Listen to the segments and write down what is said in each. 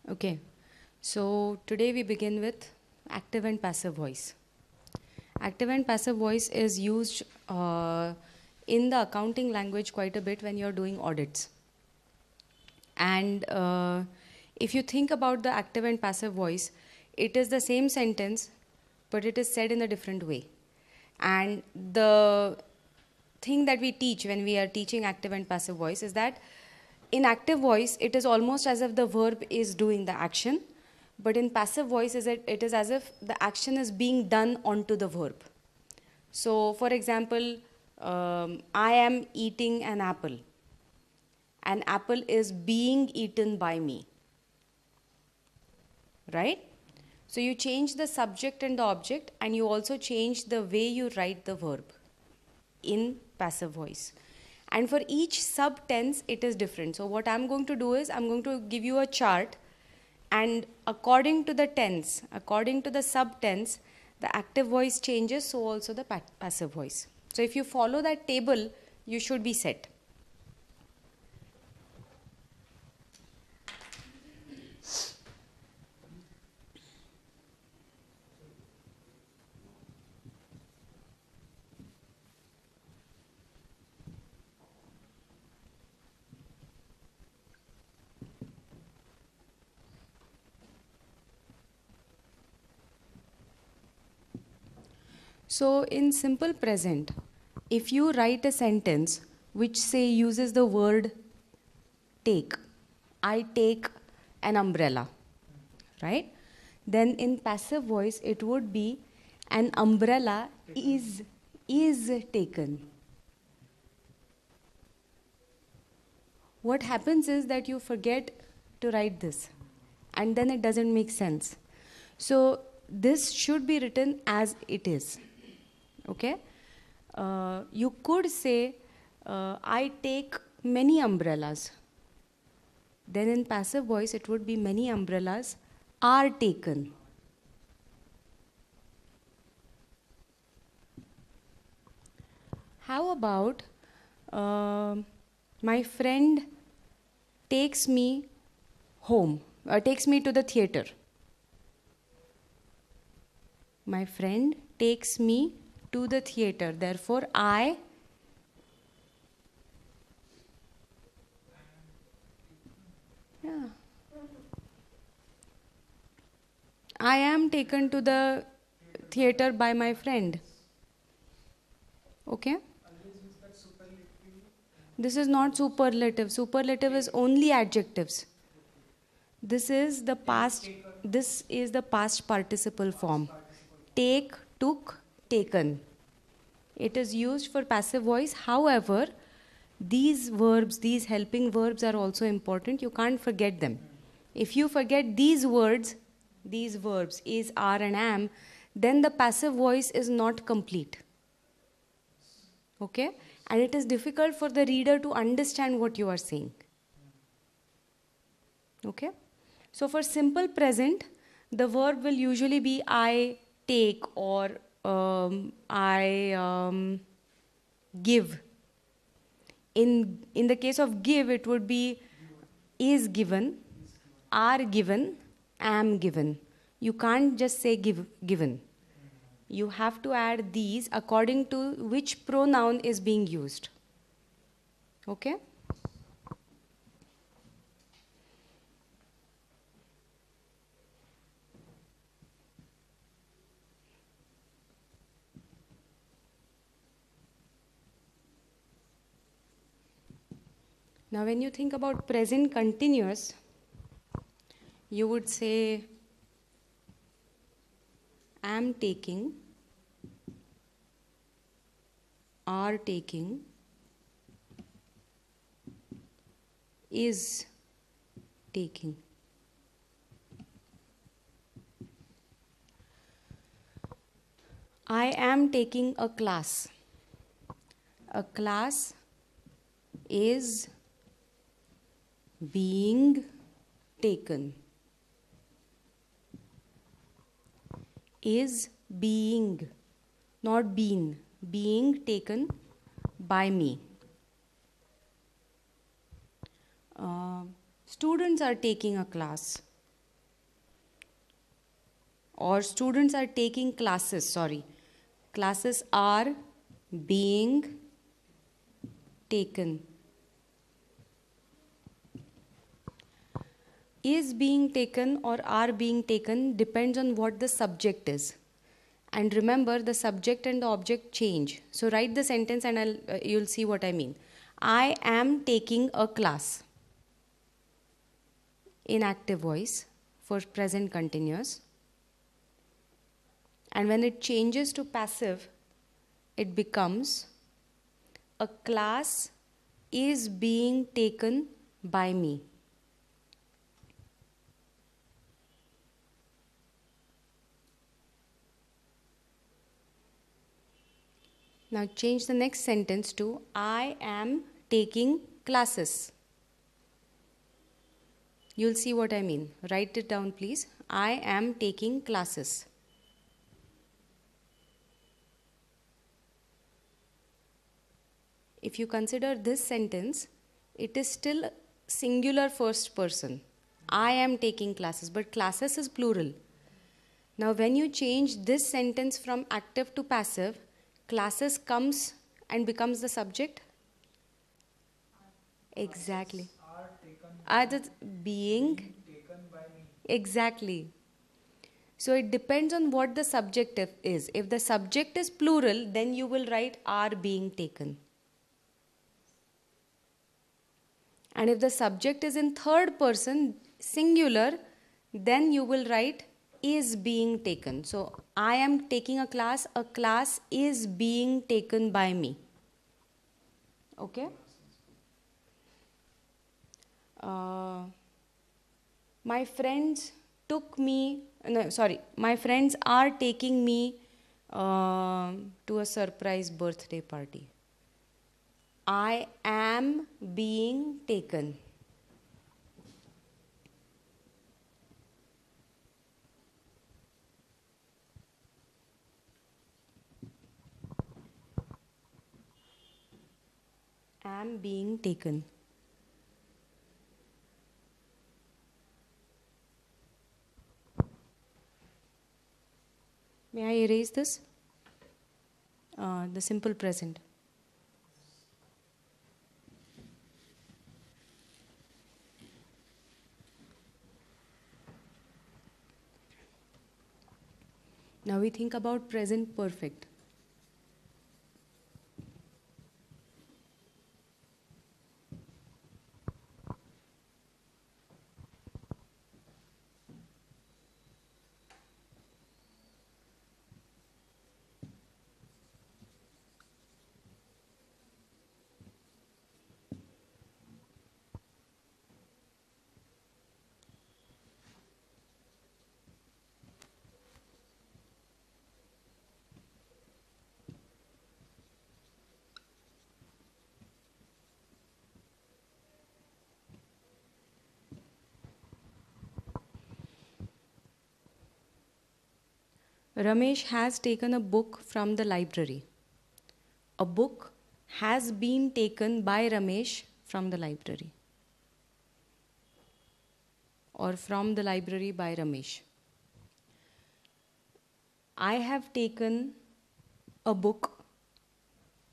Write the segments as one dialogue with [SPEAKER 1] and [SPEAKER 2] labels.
[SPEAKER 1] Okay, so today we begin with active and passive voice. Active and passive voice is used in the accounting language quite a bit when you're doing audits. And if you think about the active and passive voice, it is the same sentence, but it is said in a different way. And the thing that we teach when we are teaching active and passive voice is that in active voice, it is almost as if the verb is doing the action, but in passive voice, it is as if the action is being done onto the verb. So, for example, I am eating an apple. An apple is being eaten by me. Right? So, you change the subject and the object, and you also change the way you write the verb in passive voice. And for each sub-tense, it is different. So what I'm going to do is, I'm going to give you a chart, and according to the tense, according to the sub-tense, the active voice changes, so also the passive voice. So if you follow that table, you should be set. So in simple present, if you write a sentence which say uses the word take, I take an umbrella, right? Then in passive voice, it would be an umbrella is taken. What happens is that you forget to write this, and then it doesn't make sense. So this should be written as it is. Okay? You could say, I take many umbrellas. Then in passive voice, it would be many umbrellas are taken. How about my friend takes me home, takes me to the theater. My friend takes me to the theater. Therefore, I am taken to the theater by my friend. Okay? This is not superlative. Superlative is only adjectives. This is the past participle form. Take, took, taken. It is used for passive voice. However, these verbs, these helping verbs are also important. You can't forget them. If you forget these words, these verbs, is, are and am, then the passive voice is not complete. Okay? And it is difficult for the reader to understand what you are saying. Okay? So for simple present, the verb will usually be I take or I give. In the case of give, it would be is given, are given, am given. You can't just say given. You have to add these according to which pronoun is being used. Okay? Now, when you think about present continuous, you would say, am taking, are taking, is taking. I am taking a class. A class is being taken. Is being, not been, being taken by me. Students are taking a class. or students are taking classes, sorry. Classes are being taken. Is being taken or are being taken depends on what the subject is. And remember, the subject and the object change. So write the sentence and you'll see what I mean. I am taking a class in active voice for present continuous. And when it changes to passive, it becomes a class is being taken by me. Now change the next sentence to I am taking classes. You'll see what I mean. Write it down, please. I am taking classes. If you consider this sentence, it is still singular first person. I am taking classes, but classes is plural. Now when you change this sentence from active to passive, classes comes and becomes the subject. Exactly. That's being taken by me. Exactly. So it depends on what the subject is. If the subject is plural, then you will write are being taken. And if the subject is in third person, singular, then you will write is being taken. So I am taking a class is being taken by me. Okay? My friends my friends are taking me to a surprise birthday party. I am being taken. Am being taken. May I erase this? The simple present. Now we think about present perfect. Ramesh has taken a book from the library. A book has been taken by Ramesh from the library. Or from the library by Ramesh. I have taken a book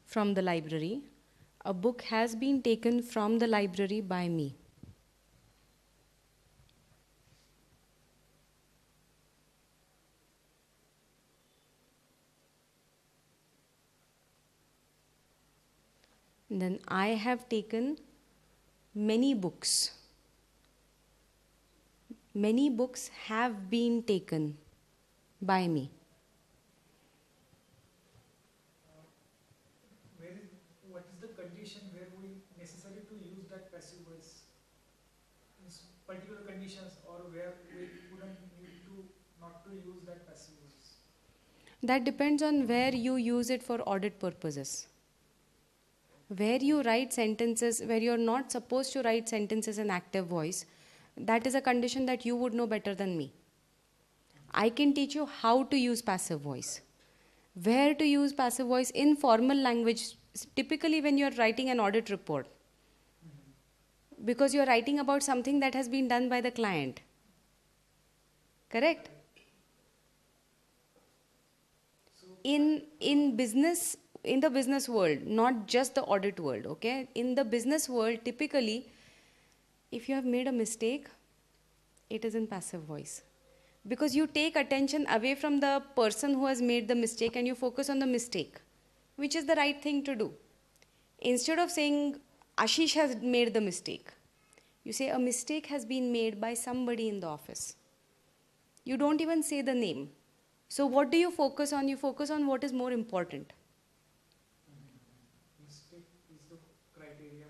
[SPEAKER 1] from the library. A book has been taken from the library by me. Then I have taken many books. Many books have been taken by me.
[SPEAKER 2] What is the condition where we necessary to use that passive voice? In particular conditions, or where we wouldn't need to not to use that passive voice?
[SPEAKER 1] That depends on where you use it for audit purposes. Where you write sentences, where you're not supposed to write sentences in active voice, that is a condition that you would know better than me. I can teach you how to use passive voice. Where to use passive voice in formal language, typically when you're writing an audit report. Because you're writing about something that has been done by the client. Correct? in business, in the business world, not just the audit world, okay? In the business world, typically, if you have made a mistake, it is in passive voice. Because you take attention away from the person who has made the mistake and you focus on the mistake, which is the right thing to do. Instead of saying Ashish has made the mistake, you say a mistake has been made by somebody in the office. You don't even say the name. So what do you focus on? You focus on what is more important,
[SPEAKER 2] Mistake is the criteria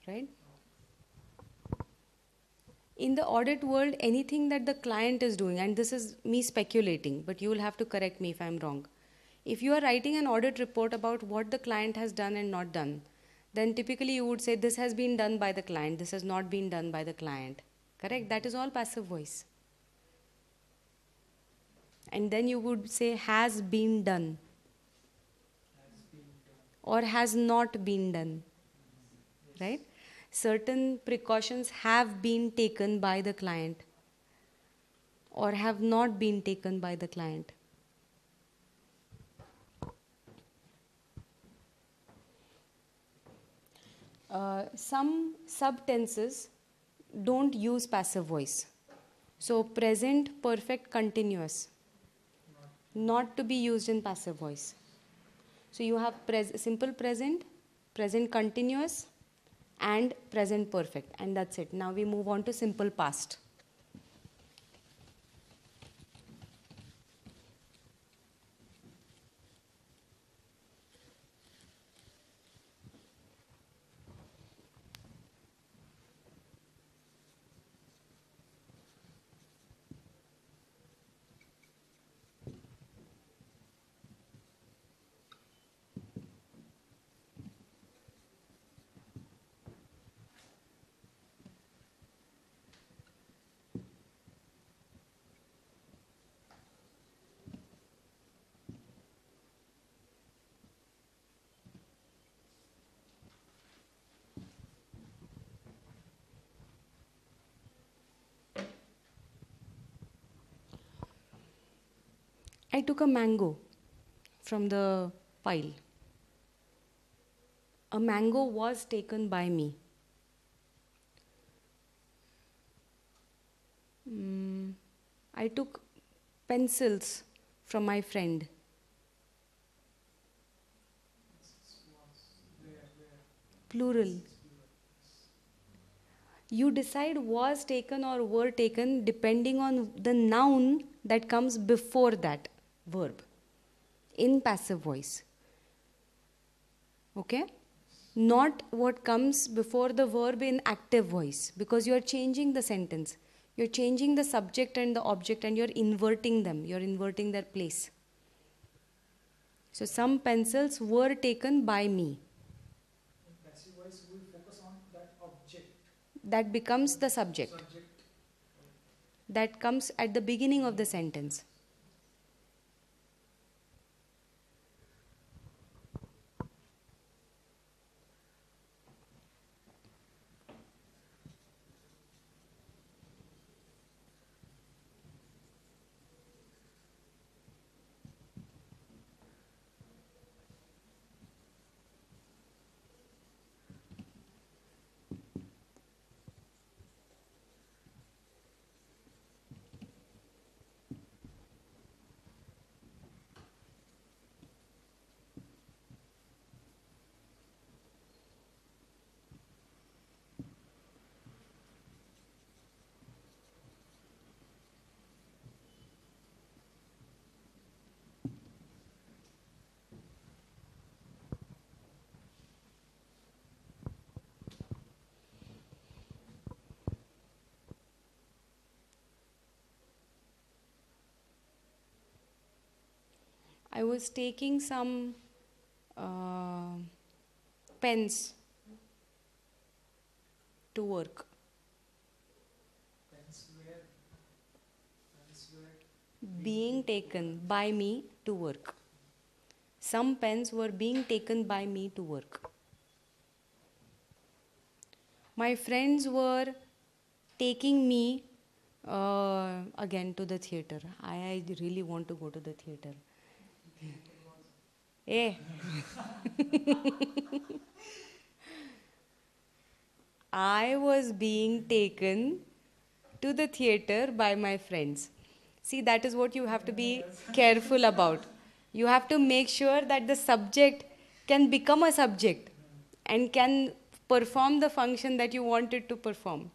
[SPEAKER 2] for
[SPEAKER 1] right? In the audit world, anything that the client is doing, and this is me speculating, but you will have to correct me if I'm wrong. If you are writing an audit report about what the client has done and not done, then typically you would say this has been done by the client, this has not been done by the client. Correct? That is all passive voice. And then you would say has been done
[SPEAKER 2] has been done.
[SPEAKER 1] or has not been done.
[SPEAKER 2] Yes.
[SPEAKER 1] Right? Certain precautions have been taken by the client or have not been taken by the client. Some subtenses don't use passive voice. So, present, perfect, continuous, not to be used in passive voice. So, you have simple present, present continuous, and present perfect, and that's it. Now, we move on to simple past. I took a mango from the pile. A mango was taken by me. I took pencils from my friend.
[SPEAKER 2] Where
[SPEAKER 1] Plural. You decide was taken or were taken depending on the noun that comes before that verb in passive voice. Okay? Not what comes before the verb in active voice, because you are changing the sentence. You're changing the subject and the object and you're inverting them. You're inverting their place. So some pencils were taken by me.
[SPEAKER 2] in passive voice we focus on that object.
[SPEAKER 1] That becomes the subject.
[SPEAKER 2] Subject.
[SPEAKER 1] That comes at the beginning of the sentence. I was taking some pens to work.
[SPEAKER 2] Pens were
[SPEAKER 1] Being taken by me to work. Some pens were being taken by me to work. My friends were taking me Again to the theater. I really want to go to the theater. Eh. I was being taken to the theater by my friends. See, that is what you have to be careful about. You have to make sure that the subject can become a subject and can perform the function that you want it to perform.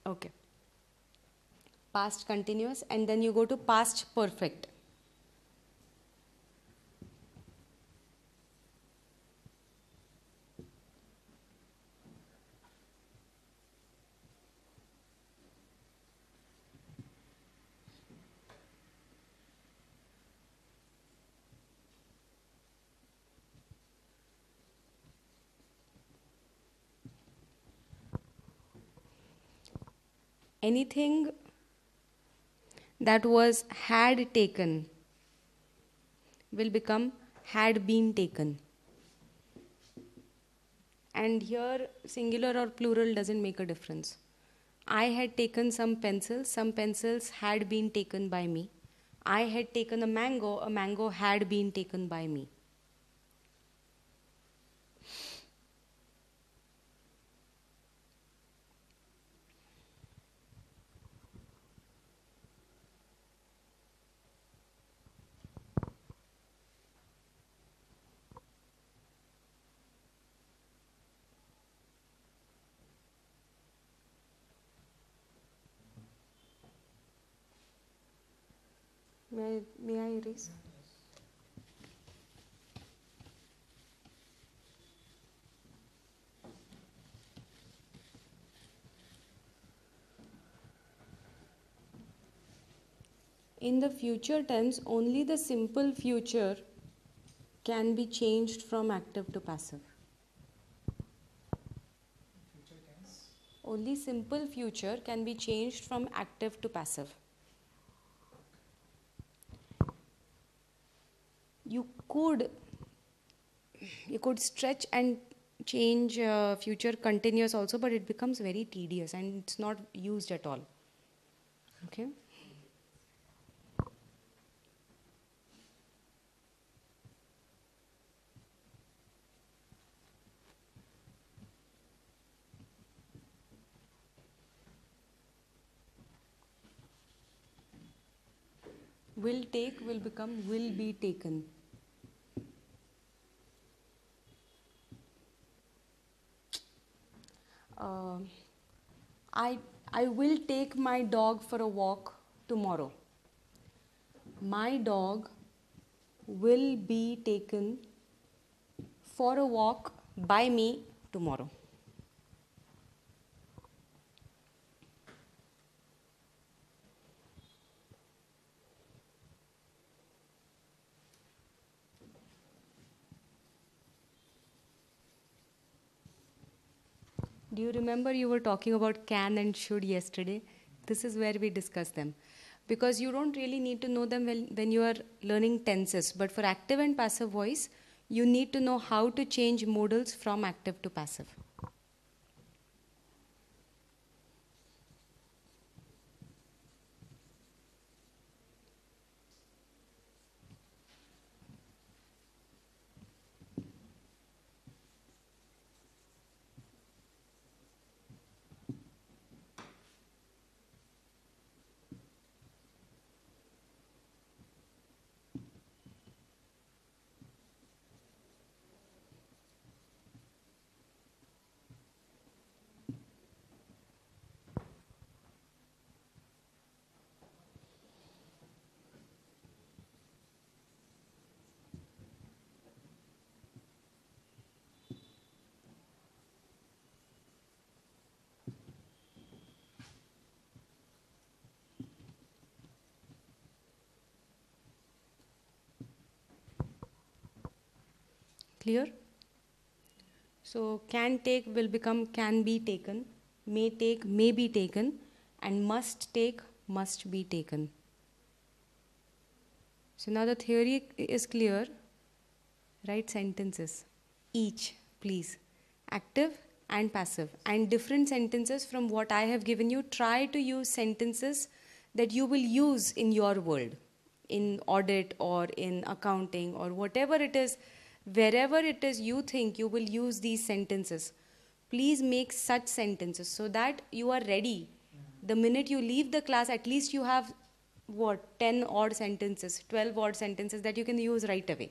[SPEAKER 1] Okay. Past continuous, and then you go to past perfect. Anything that was had taken will become had been taken. And here, singular or plural doesn't make a difference. I had taken some pencils had been taken by me. I had taken a mango had been taken by me. May I erase? In the future tense, only the simple future can be changed from active to passive.
[SPEAKER 2] Future tense.
[SPEAKER 1] Only simple future can be changed from active to passive. You could stretch and change future continuous also, but it becomes very tedious and it's not used at all. Okay. Will take will become will be taken. Uh, I will take my dog for a walk tomorrow. My dog will be taken for a walk by me tomorrow. Do you remember you were talking about can and should yesterday? This is where we discuss them. Because you don't really need to know them when you are learning tenses. But for active and passive voice, you need to know how to change modals from active to passive. Clear? So can take will become can be taken, may take may be taken, and must take must be taken. So now the theory is clear. Write sentences. Each, please. Active and passive. And different sentences from what I have given you, try to use sentences that you will use in your world, in audit or in accounting or whatever it is, wherever it is you think you will use these sentences. Please make such sentences so that you are ready. The minute you leave the class, at least you have what, 10 odd sentences, 12 odd sentences that you can use right away.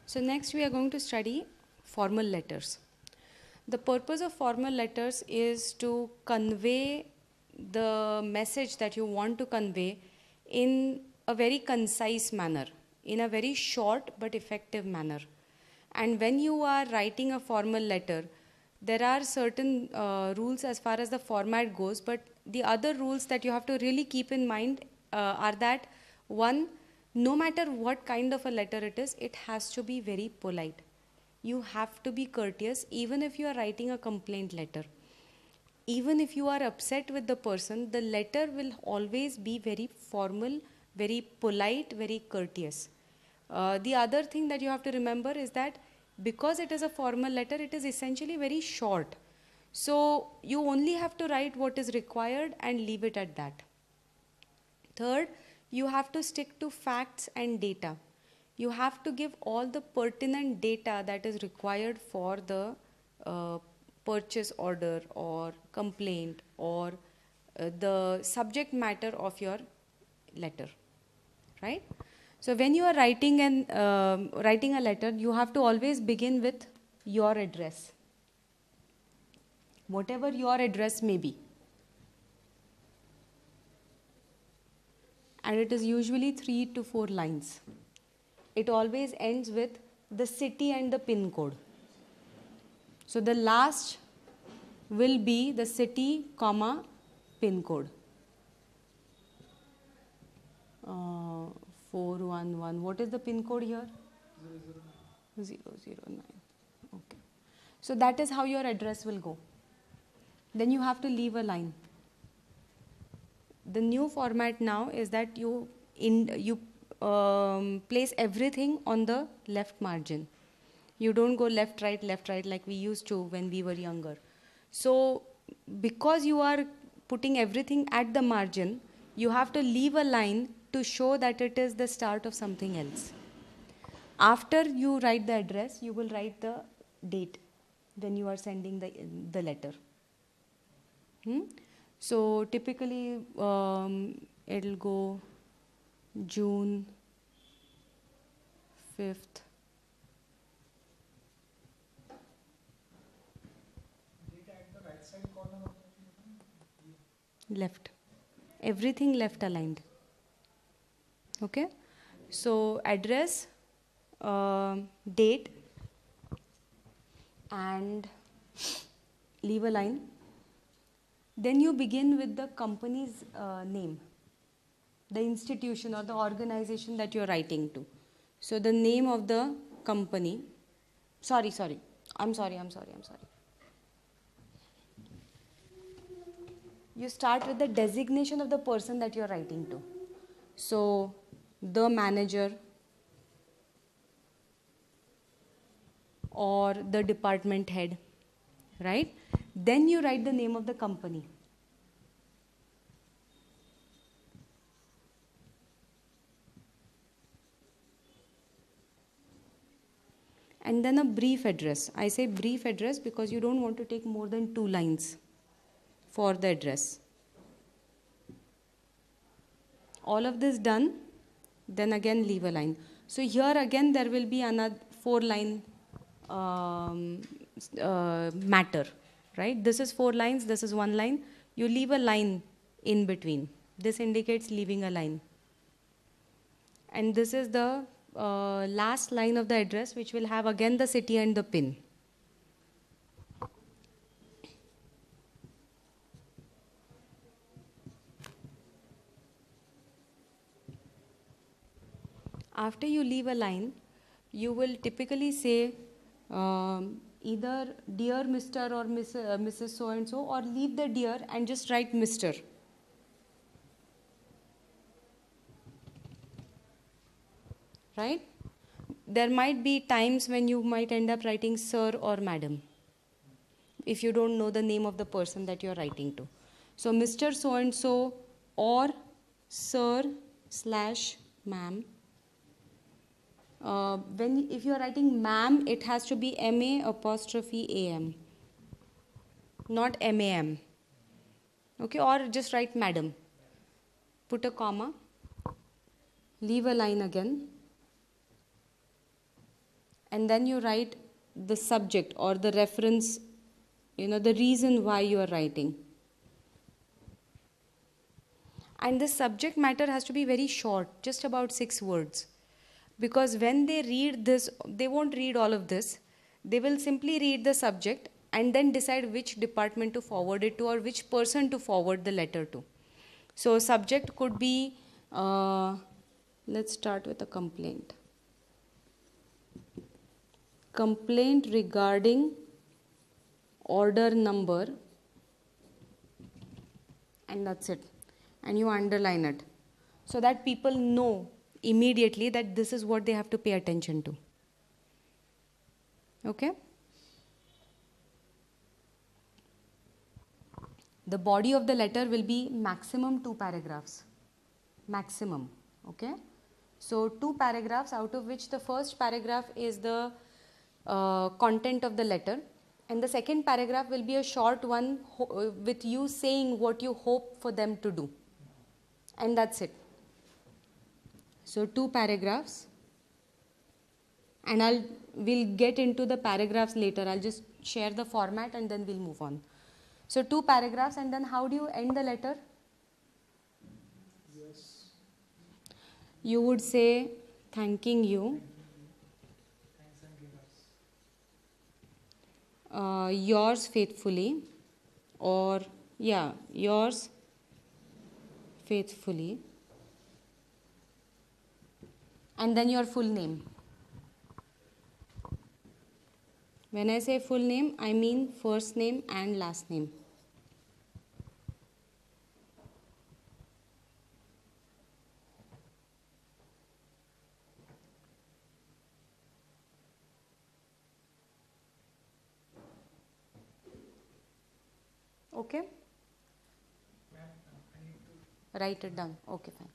[SPEAKER 1] So next we are going to study formal letters. The purpose of formal letters is to convey the message that you want to convey in a very concise manner, in a very short but effective manner. And when you are writing a formal letter, there are certain rules as far as the format goes, but the other rules that you have to really keep in mind are that one, no matter what kind of a letter it is, it has to be very polite. You have to be courteous even if you are writing a complaint letter. Even if you are upset with the person, the letter will always be very formal, very polite, very courteous. The other thing that you have to remember is that because it is a formal letter, it is essentially very short. So you only have to write what is required and leave it at that. Third, you have to stick to facts and data. You have to give all the pertinent data that is required for the uh, purchase order or complaint or the subject matter of your letter, right? So when you are writing a letter, you have to always begin with your address, whatever your address may be. And it is usually 3 to 4 lines. It always ends with the city and the pin code. So the last will be the city, comma, pin code. 411. What is the pin code here? 009. Okay. So that is how your address will go. Then you have to leave a line. The new format now is that you place everything on the left margin. You don't go left right like we used to when we were younger. So because you are putting everything at the margin, you have to leave a line to show that it is the start of something else. After you write the address, you will write the date when you are sending the letter. So typically it'll go June 5th.
[SPEAKER 2] Data at the right side corner of the
[SPEAKER 1] Left. Everything left aligned. Okay? So address, date, and leave a line. Then you begin with the company's name, the institution or the organization that you're writing to. So the name of the company. I'm sorry. You start with the designation of the person that you're writing to. So the manager or the department head, right? Then you write the name of the company. And then a brief address. I say brief address because you don't want to take more than 2 lines for the address. All of this done, then again leave a line. So here again there will be another 4 line matter, right? This is 4 lines, this is 1 line. You leave a line in between. This indicates leaving a line. And this is the last line of the address, which will have again the city and the pin. After you leave a line, you will typically say either dear Mr. or Mrs. So-and-so, or leave the dear and just write Mr. Right? There might be times when you might end up writing sir or madam if you don't know the name of the person that you're writing to. So Mr. So-and-so or sir / ma'am. If you are writing ma'am, it has to be MA''AM, not MAM. Okay, or just write madam. Put a comma, leave a line again, and then you write the subject or the reference, the reason why you are writing. And the subject matter has to be very short, just about 6 words. Because when they read this, they won't read all of this. They will simply read the subject and then decide which department to forward it to or which person to forward the letter to. So, subject could be, let's start with a complaint. Complaint regarding order number, and that's it. And you underline it so that people know immediately that this is what they have to pay attention to. Okay? The body of the letter will be maximum 2 paragraphs. Maximum. Okay? So 2 paragraphs, out of which the first paragraph is the content of the letter, and the second paragraph will be a short one with you saying what you hope for them to do. And that's it. So 2 paragraphs, and we'll get into the paragraphs later. I'll just share the format and then we'll move on. So 2 paragraphs, and then how do you end the letter?
[SPEAKER 2] Yes.
[SPEAKER 1] You would say thanking you.
[SPEAKER 2] Thanks and regards.
[SPEAKER 1] Yours faithfully, or yours faithfully, and then your full name. When I say full name, I mean first name and last name. Okay?
[SPEAKER 2] Ma'am, I need to.
[SPEAKER 1] Write it down. Okay, fine.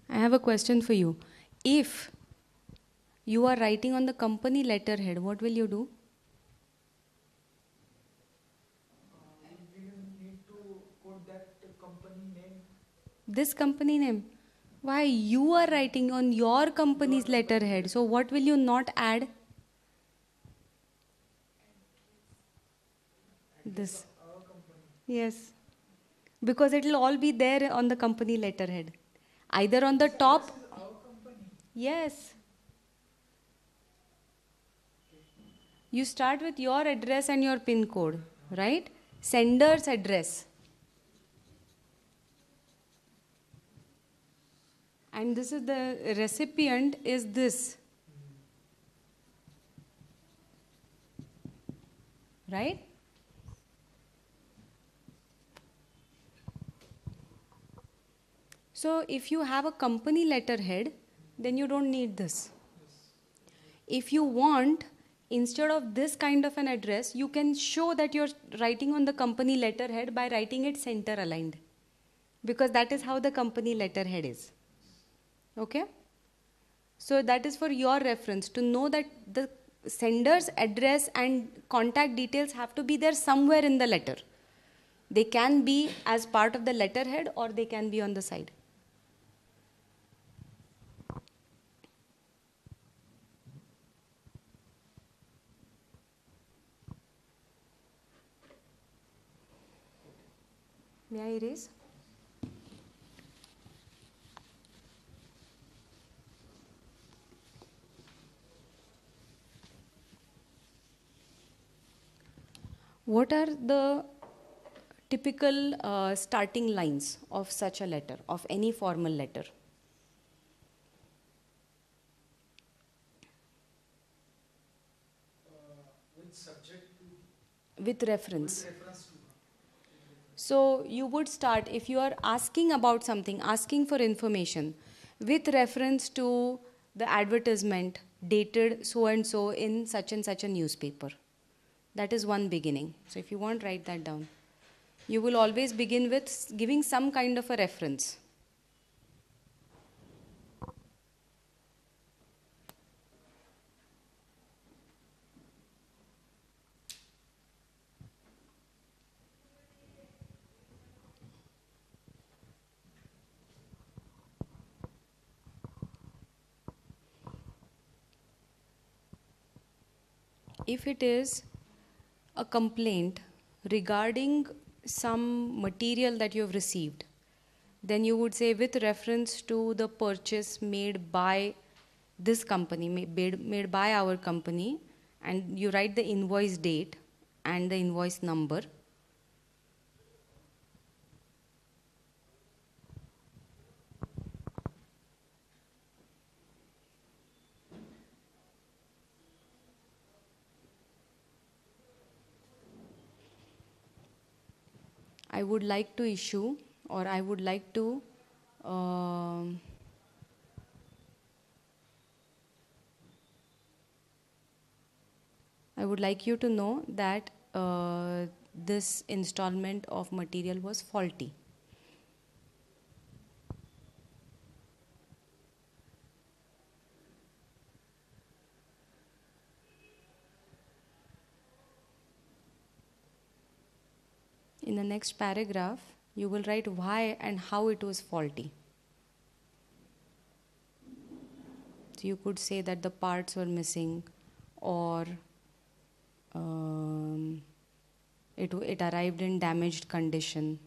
[SPEAKER 1] I have a question for you. If you are writing on the company letterhead, what will you do?
[SPEAKER 2] We will need to quote that company name.
[SPEAKER 1] This company name. Why? You are writing on your company's letterhead. So what will you not add? This.
[SPEAKER 2] Our company.
[SPEAKER 1] Yes. Because it will all be there on the company letterhead. Either on the top.
[SPEAKER 2] This is our company.
[SPEAKER 1] Yes. You start with your address and your PIN code, right? Sender's address. And this is the recipient is this. Right? So if you have a company letterhead, then you don't need this. If you want, instead of this kind of an address, you can show that you're writing on the company letterhead by writing it center aligned. Because that is how the company letterhead is. Okay? So that is for your reference to know that the sender's address and contact details have to be there somewhere in the letter. They can be as part of the letterhead or they can be on the side. May I erase? What are the typical starting lines of such a letter, of any formal letter?
[SPEAKER 2] With subject to,
[SPEAKER 1] With reference.
[SPEAKER 2] with reference to.
[SPEAKER 1] So you would start, if you are asking about something, asking for information, with reference to the advertisement dated so and so in such and such a newspaper. That is one beginning. So if you want, write that down. You will always begin with giving some kind of a reference. If it is a complaint regarding some material that you have received, then you would say with reference to the purchase made by this company, made by our company, and you write the invoice date and the invoice number. I would like to issue, or I would like to um I would like you to know that this installment of material was faulty. In the next paragraph, you will write why and how it was faulty. So you could say that the parts were missing, or it arrived in damaged condition.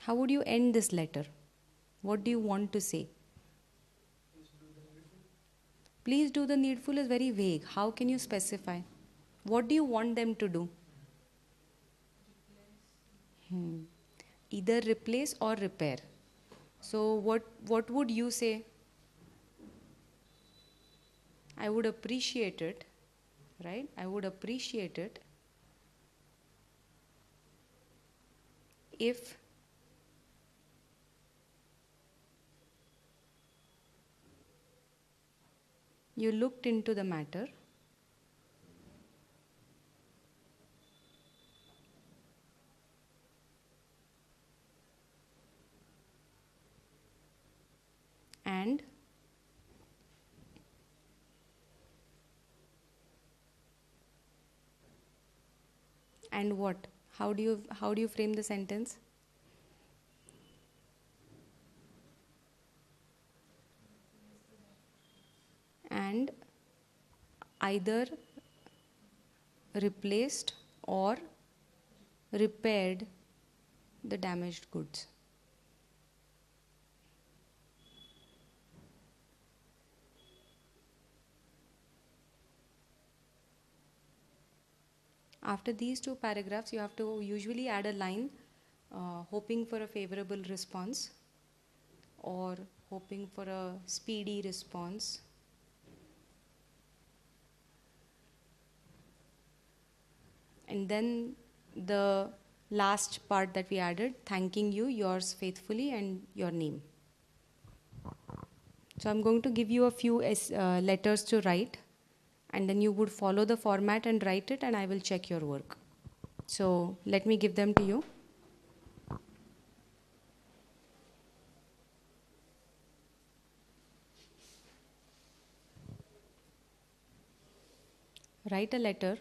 [SPEAKER 1] How would you end this letter? What do you want to say? Please do the needful is very vague. How can you specify? What do you want them to do? Either replace or repair. So what would you say? I would appreciate it, right? I would appreciate it if you looked into the matter and what? How do you frame the sentence? And either replaced or repaired the damaged goods. After these two paragraphs, you have to usually add a line hoping for a favorable response or hoping for a speedy response. And then the last part that we added, thanking you, yours faithfully, and your name. So I'm going to give you a few letters to write, and then you would follow the format and write it, and I will check your work. So let me give them to you. Write a letter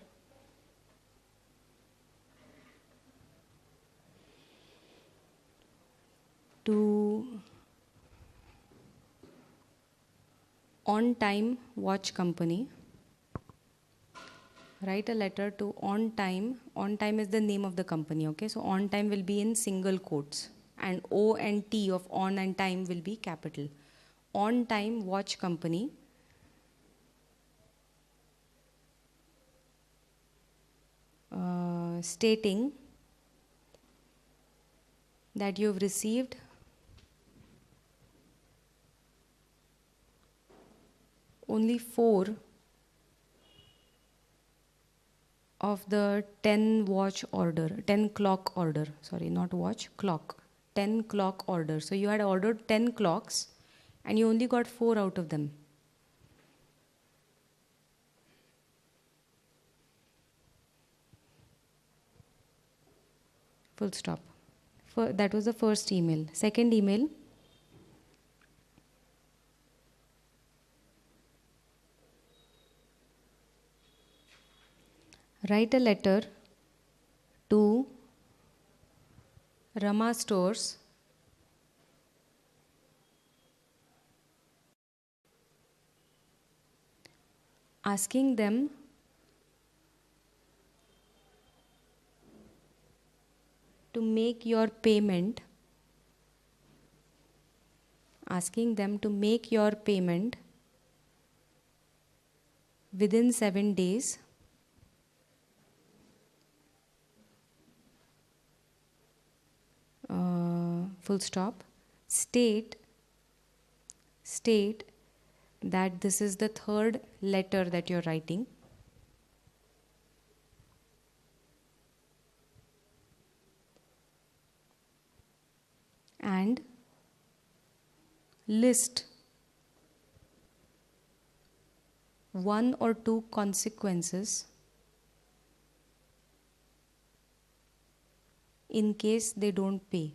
[SPEAKER 1] to On Time Watch Company, Write a letter to On Time. On Time is the name of the company, okay? So On Time will be in single quotes, and O and T of On and Time will be capital. On Time Watch Company, stating that you've received only 4 of the 10 watch order, 10 clock order, sorry, not watch, clock, 10 clock order. So you had ordered 10 clocks and you only got 4 out of them. Full stop. That was the first email. Second email, write a letter to Rama Stores asking them to make your payment, within 7 days full stop. State that this is the third letter that you're writing, and list 1 or 2 consequences in case they don't pay.